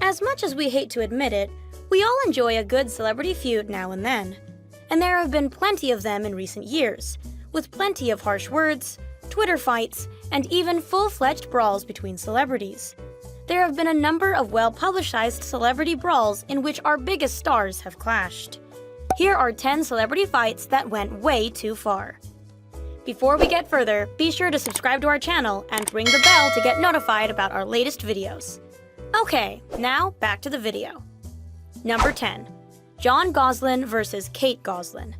As much as we hate to admit it, we all enjoy a good celebrity feud now and then. And there have been plenty of them in recent years, with plenty of harsh words, Twitter fights, and even full-fledged brawls between celebrities. There have been a number of well-publicized celebrity brawls in which our biggest stars have clashed. Here are 10 celebrity fights that went way too far. Before we get further, be sure to subscribe to our channel and ring the bell to get notified about our latest videos. Okay, now back to the video. Number 10. Jon Gosselin versus Kate Gosselin.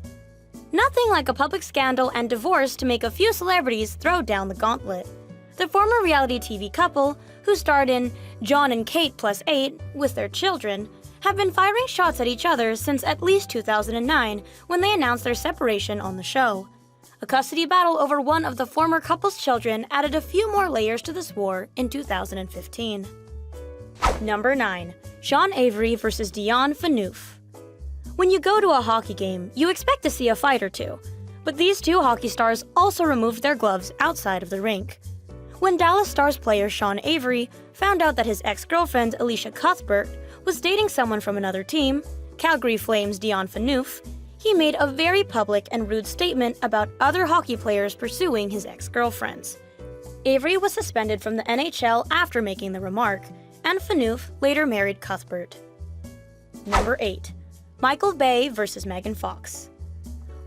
Nothing like a public scandal and divorce to make a few celebrities throw down the gauntlet. The former reality TV couple, who starred in Jon and Kate Plus 8 with their children, have been firing shots at each other since at least 2009 when they announced their separation on the show. A custody battle over one of the former couple's children added a few more layers to this war in 2015. Number 9. Sean Avery versus Dion Phaneuf. When you go to a hockey game, you expect to see a fight or two, but these two hockey stars also removed their gloves outside of the rink. When Dallas Stars player Sean Avery found out that his ex-girlfriend Alicia Cuthbert was dating someone from another team, Calgary Flames' Dion Phaneuf, he made a very public and rude statement about other hockey players pursuing his ex-girlfriends. Avery was suspended from the NHL after making the remark, and Phaneuf later married Cuthbert. Number 8. Michael Bay versus Megan Fox.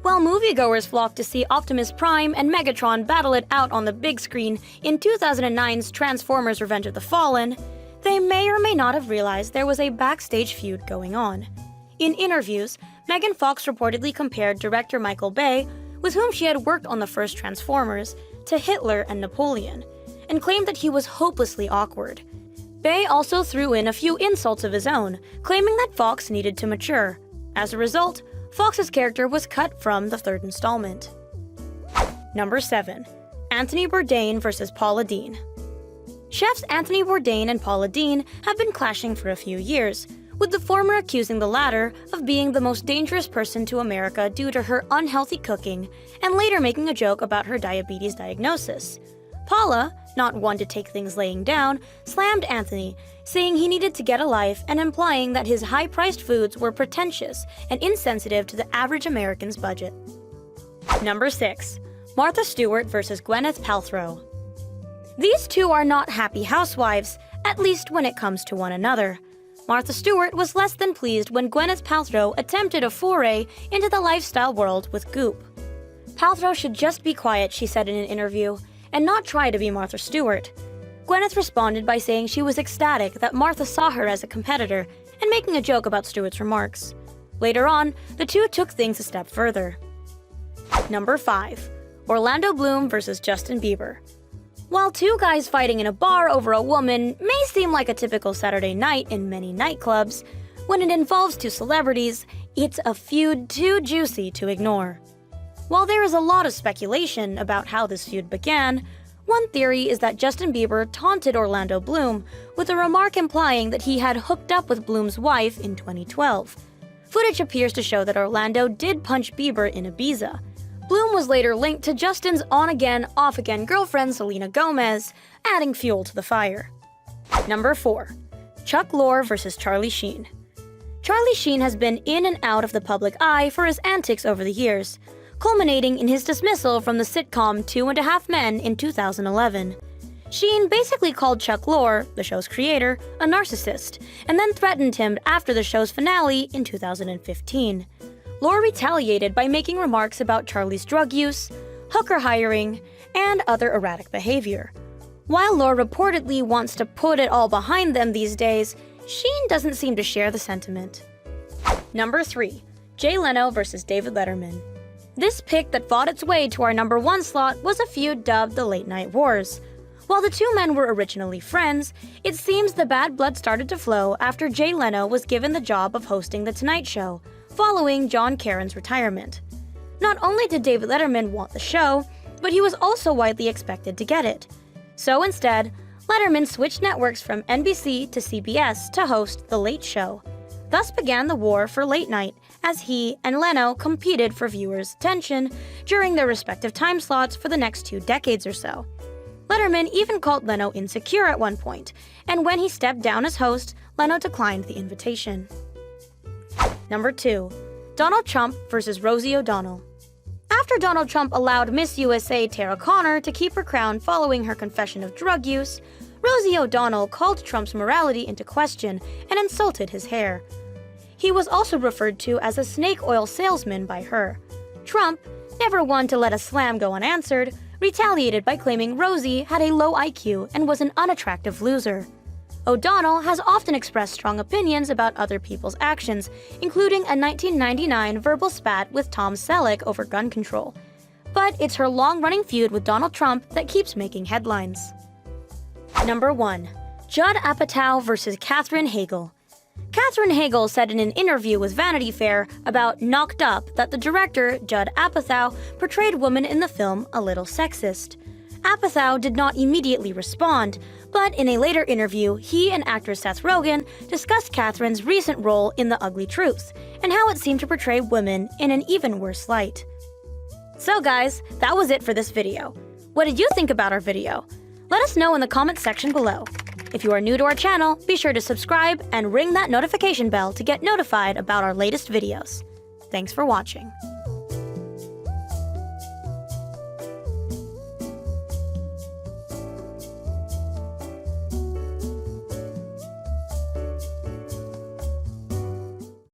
While moviegoers flocked to see Optimus Prime and Megatron battle it out on the big screen in 2009's Transformers: Revenge of the Fallen, they may or may not have realized there was a backstage feud going on. In interviews, Megan Fox reportedly compared director Michael Bay, with whom she had worked on the first Transformers, to Hitler and Napoleon, and claimed that he was hopelessly awkward. Bay also threw in a few insults of his own, claiming that Fox needed to mature. As a result, Fox's character was cut from the third installment. Number 7. Anthony Bourdain versus Paula Deen. Chefs Anthony Bourdain and Paula Deen have been clashing for a few years, with the former accusing the latter of being the most dangerous person to America due to her unhealthy cooking, and later making a joke about her diabetes diagnosis. Paula, not one to take things laying down, slammed Anthony, saying he needed to get a life and implying that his high-priced foods were pretentious and insensitive to the average American's budget. Number 6. Martha Stewart versus Gwyneth Paltrow. These two are not happy housewives, at least when it comes to one another. Martha Stewart was less than pleased when Gwyneth Paltrow attempted a foray into the lifestyle world with Goop. Paltrow should just be quiet, she said in an interview, and not try to be Martha Stewart. Gwyneth responded by saying she was ecstatic that Martha saw her as a competitor and making a joke about Stewart's remarks. Later on, the two took things a step further. Number 5. Orlando Bloom versus Justin Bieber. While two guys fighting in a bar over a woman may seem like a typical Saturday night in many nightclubs, when it involves two celebrities, it's a feud too juicy to ignore. While there is a lot of speculation about how this feud began, one theory is that Justin Bieber taunted Orlando Bloom with a remark implying that he had hooked up with Bloom's wife in 2012. Footage appears to show that Orlando did punch Bieber in Ibiza. Bloom was later linked to Justin's on-again, off-again girlfriend Selena Gomez, adding fuel to the fire. Number 4. Chuck Lorre versus Charlie Sheen. Charlie Sheen has been in and out of the public eye for his antics over the years, culminating in his dismissal from the sitcom 2.5 Men in 2011. Sheen basically called Chuck Lorre, the show's creator, a narcissist, and then threatened him after the show's finale in 2015. Lorre retaliated by making remarks about Charlie's drug use, hooker hiring, and other erratic behavior. While Lorre reportedly wants to put it all behind them these days, Sheen doesn't seem to share the sentiment. Number 3. Jay Leno versus David Letterman. This pick that fought its way to our number 1 slot was a feud dubbed the Late Night Wars. While the two men were originally friends, it seems the bad blood started to flow after Jay Leno was given the job of hosting The Tonight Show, following John Caron's retirement. Not only did David Letterman want the show, but he was also widely expected to get it. So instead, Letterman switched networks from NBC to CBS to host The Late Show. Thus began the war for late night, as he and Leno competed for viewers' attention during their respective time slots for the next 2 decades or so. Letterman even called Leno insecure at one point, and when he stepped down as host, Leno declined the invitation. Number 2. Donald Trump versus Rosie O'Donnell. After Donald Trump allowed Miss USA Tara Conner to keep her crown following her confession of drug use, Rosie O'Donnell called Trump's morality into question and insulted his hair. He was also referred to as a snake oil salesman by her. Trump, never one to let a slam go unanswered, retaliated by claiming Rosie had a low IQ and was an unattractive loser. O'Donnell has often expressed strong opinions about other people's actions, including a 1999 verbal spat with Tom Selleck over gun control. But it's her long-running feud with Donald Trump that keeps making headlines. Number 1. Judd Apatow versus Katherine Hegel. Katherine Hegel said in an interview with Vanity Fair about Knocked Up that the director, Judd Apatow, portrayed women in the film a little sexist. Apatow did not immediately respond, but in a later interview, he and actor Seth Rogen discussed Katherine's recent role in The Ugly Truth and how it seemed to portray women in an even worse light. So guys, that was it for this video. What did you think about our video? Let us know in the comments section below. If you are new to our channel, be sure to subscribe and ring that notification bell to get notified about our latest videos. Thanks for watching.